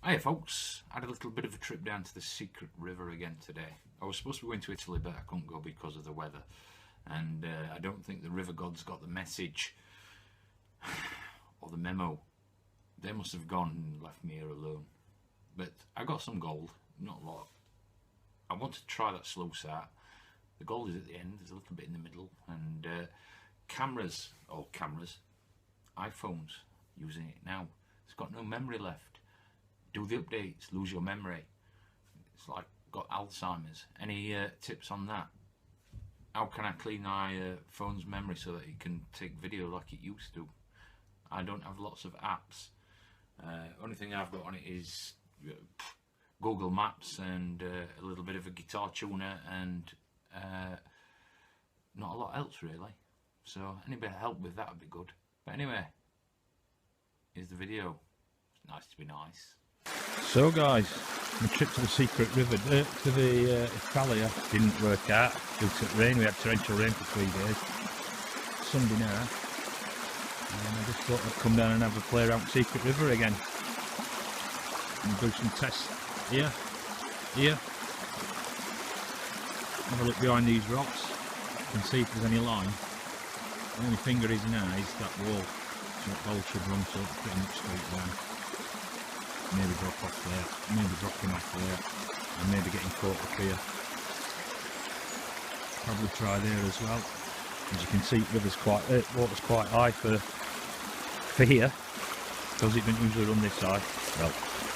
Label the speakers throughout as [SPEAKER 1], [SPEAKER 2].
[SPEAKER 1] Hiya folks, I had a little bit of a trip down to the secret river again today. I was supposed to be going to Italy, but I couldn't go because of the weather, and I don't think the river gods got the message or the memo. They must have gone and left me here alone. But I got some gold, not a lot. I want to try that sluice out. The gold is at the end, there's a little bit in the middle, and cameras, iPhones, using it now. It's got no memory left. Do the updates, lose your memory. It's like got Alzheimer's. Any tips on that? How can I clean my phone's memory so that it can take video like it used to? I don't have lots of apps. Only thing I've got on it is Google Maps and a little bit of a guitar tuner and not a lot else really. So any bit of help with that would be good. But anyway, here's the video. It's nice to be nice.
[SPEAKER 2] So guys, the trip to the secret river, to the Italia didn't work out due to rain. We had torrential rain for 3 days. Sunday now, and I just thought I'd come down and have a play around the secret river again and do some tests here. Have a look behind these rocks and see if there's any line. The only finger is now is that wall, so that wall should run so it's pretty much straight down. Maybe drop off there, maybe dropping off there, and maybe getting caught up here. Probably try there as well. As you can see, water's quite high for here, because it doesn't usually run this side. Well,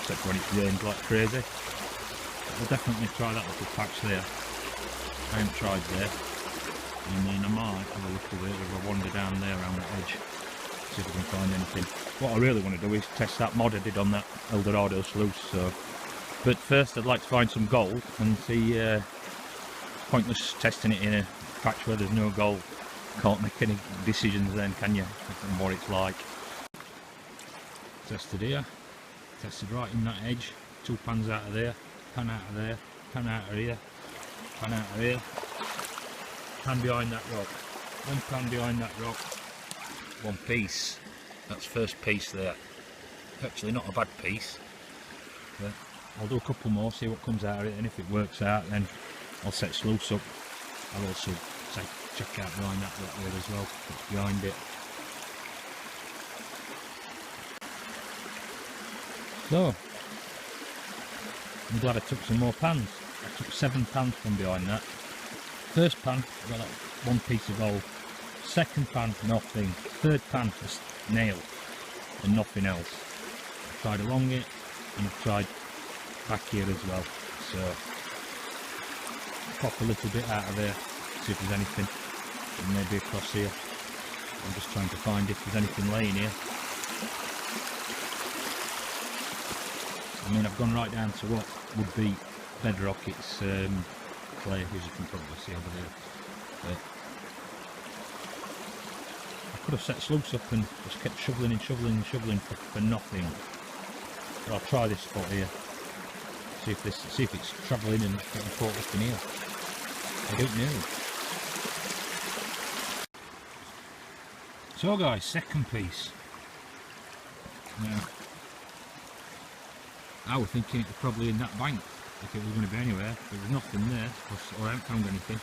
[SPEAKER 2] except when it rains like crazy. I'll definitely try that little patch there. I haven't tried there, and then I might have a little bit of a wander down there around the edge. See if I can find anything. What I really want to do is test that mod I did on that Eldorado sluice. So, but first I'd like to find some gold and see. Pointless testing it in a patch where there's no gold. Can't make any decisions then, can you, on what it's like. Tested here, tested right in that edge. 2 pans out of there, pan out of there, pan out of here, pan out of here, pan behind that rock. 1 pan behind that rock. 1 piece. That's first piece there. Actually not a bad piece. But I'll do a couple more, see what comes out of it, and if it works out then I'll set sluice up. I'll also check out behind that rock there as well, what's behind it. So I'm glad I took some more pans. I took 7 pans from behind that. First pan, I got that 1 piece of gold. Second pan, nothing. Third pan, just nail and nothing else. I tried along it and I've tried back here as well. So pop a little bit out of there, see if there's anything, and maybe across here. I'm just trying to find if there's anything laying here. I mean, I've gone right down to what would be bedrock. It's clay, as you can probably see over there. But I could have set sluice up and just kept shoveling and shoveling and shoveling for nothing. But I'll try this spot here. See if it's travelling and getting caught up in here. I don't know. So guys, second piece. Now, I was thinking it was probably in that bank, if it was going to be anywhere. There was nothing there, or I haven't found anything.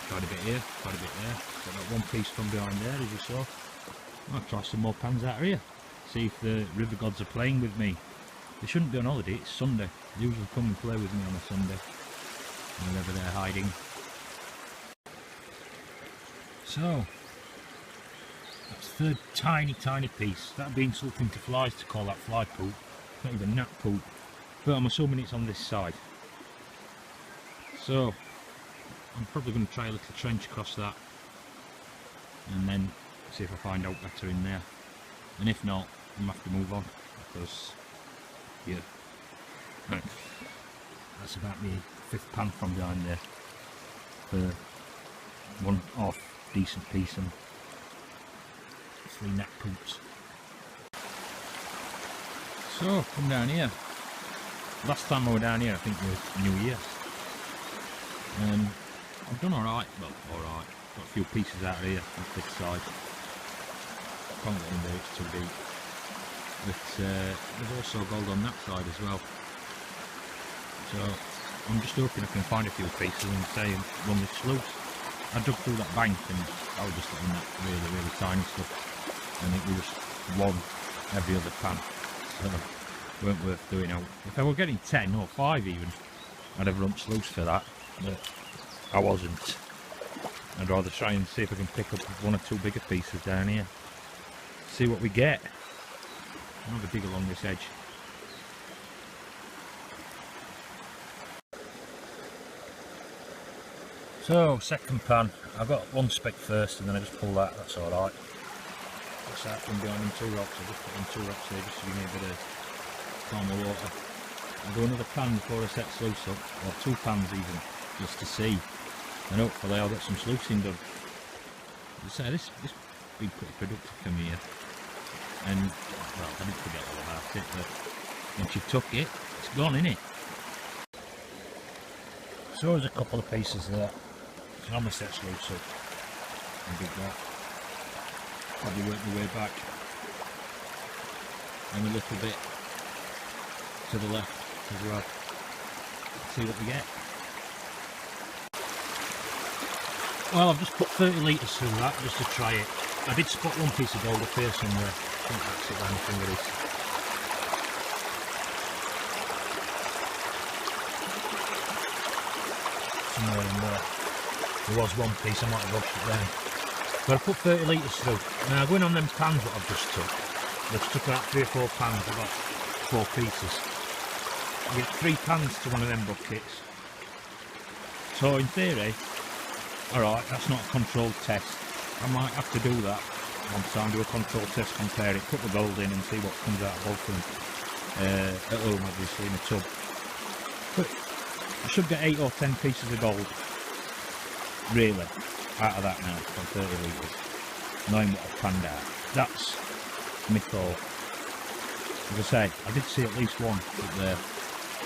[SPEAKER 2] Tried a bit here, tried a bit there. Got that 1 piece from behind there, as you saw. I'll try some more pans out of here. See if the river gods are playing with me. They shouldn't be on holiday, it's Sunday. They usually come and play with me on a Sunday, wherever they're hiding. So, that's third tiny piece. That'd be insulting to flies to call that fly poop. Not even gnat poop. But I'm assuming it's on this side. So, I'm probably going to try a little trench across that. And then see if I find out better in there. And if not, I'm going to have to move on. Because, yeah. Right. That's about the 5th pan from behind there. For 1 off decent piece and 3 gnat poops. So, come down here. Last time I was down here, I think it was New Year. I've done alright, well, alright. Got a few pieces out of here on this side. Can't get in there, it's too deep. but there's also gold on that side as well. So I'm just hoping I can find a few pieces and say run this sluice. I dug through that bank and I was just getting that really tiny stuff, and it was just one every other pan, so weren't worth doing out. If I were getting 10 or 5 even, I'd have run sluice for that, but I wasn't. I'd rather try and see if I can pick up 1 or 2 bigger pieces down here, see what we get. I'll have a dig along this edge. So, second pan, I got one speck first and then I just pull that, that's alright. Looks like from behind them 2 rocks, I just put in 2 rocks here just to give me a bit of calmer water. I'll do another pan before I set sluice up, or 2 pans even, just to see. And hopefully I'll get some sluicing done. As I say, this has been pretty productive for me here. And, well, I didn't forget all about it, but once you've took it, it's gone, innit? So there's a couple of pieces there. So I'm going to set sluice up and dig that. Probably work my way back. And a little bit to the left as well. See what we get. Well, I've just put 30 litres through that just to try it. I did spot one piece of gold up here somewhere. I think that's it down the finger is. Somewhere in there. There was one piece, I might have rushed it down. But I put 30 litres through. Now going on them pans that I've just took, they've took out 3 or 4 pans, I've got 4 pieces. I get 3 pans to one of them buckets. So in theory, alright, that's not a controlled test. I might have to do that one time, do a control test, compare it, put the gold in and see what comes out of both of them. At home obviously in a tub. But I should get 8 or 10 pieces of gold, really, out of that now, from 30 litres, knowing what I've panned out. That's my thought. As I say, I did see at least one up there,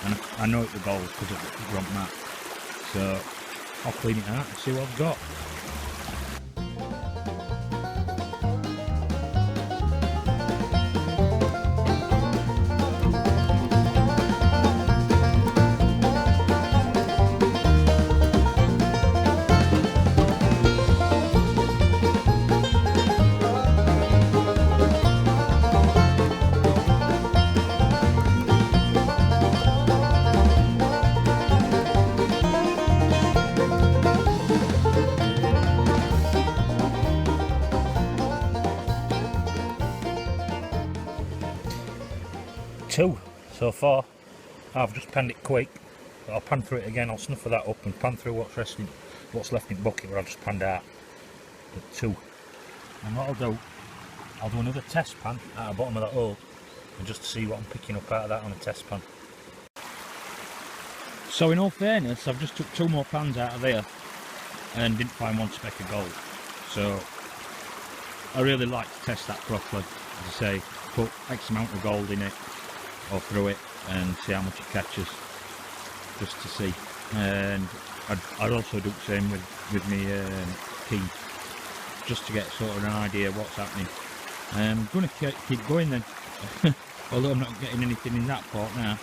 [SPEAKER 2] and I know it's the gold because it was on map. So I'll clean it out and see what I've got. Two so far. I've just panned it quick, but I'll pan through it again. I'll snuff that up and pan through what's left in the bucket where I've just panned out. But 2. And what I'll do another test pan at the bottom of that hole, and just to see what I'm picking up out of that on a test pan. So in all fairness, I've just took 2 more pans out of there and didn't find 1 speck of gold. So I really like to test that properly. As I say, put X amount of gold in it or through it and see how much it catches, just to see. And I'd also do the same with me key, just to get sort of an idea of what's happening. I'm going to keep going then. Although I'm not getting anything in that part now,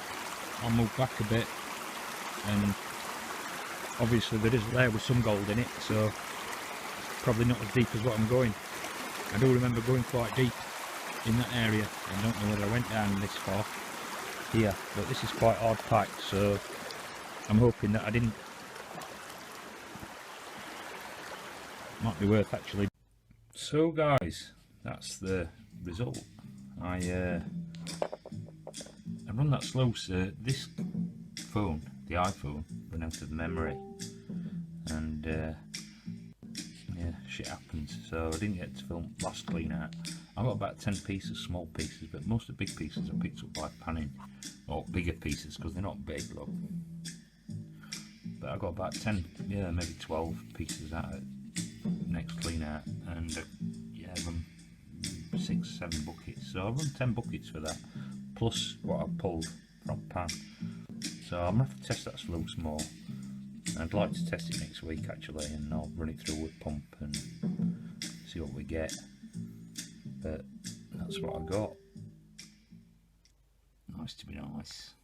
[SPEAKER 2] I'll move back a bit, and obviously there is there with some gold in it, so probably not as deep as what I'm going. I do remember going quite deep in that area. I don't know whether I went down this far here, but this is quite hard packed, so I'm hoping that I didn't. Might be worth actually. So guys, that's the result. I run that sluice. This phone, the iPhone, went out of memory, and yeah, shit happens. So I didn't get to film last clean out. I got about 10 pieces, small pieces, but most of the big pieces are picked up by panning, or bigger pieces because they're not big, look. But I got about 10, yeah, maybe 12 pieces out of next clean out, and yeah, run 6-7 buckets. So I run 10 buckets for that, plus what I pulled from pan. So I'm gonna have to test that sluice more. I'd like to test it next week actually, and I'll run it through with pump and see what we get. But that's what I got.
[SPEAKER 1] Nice to be nice.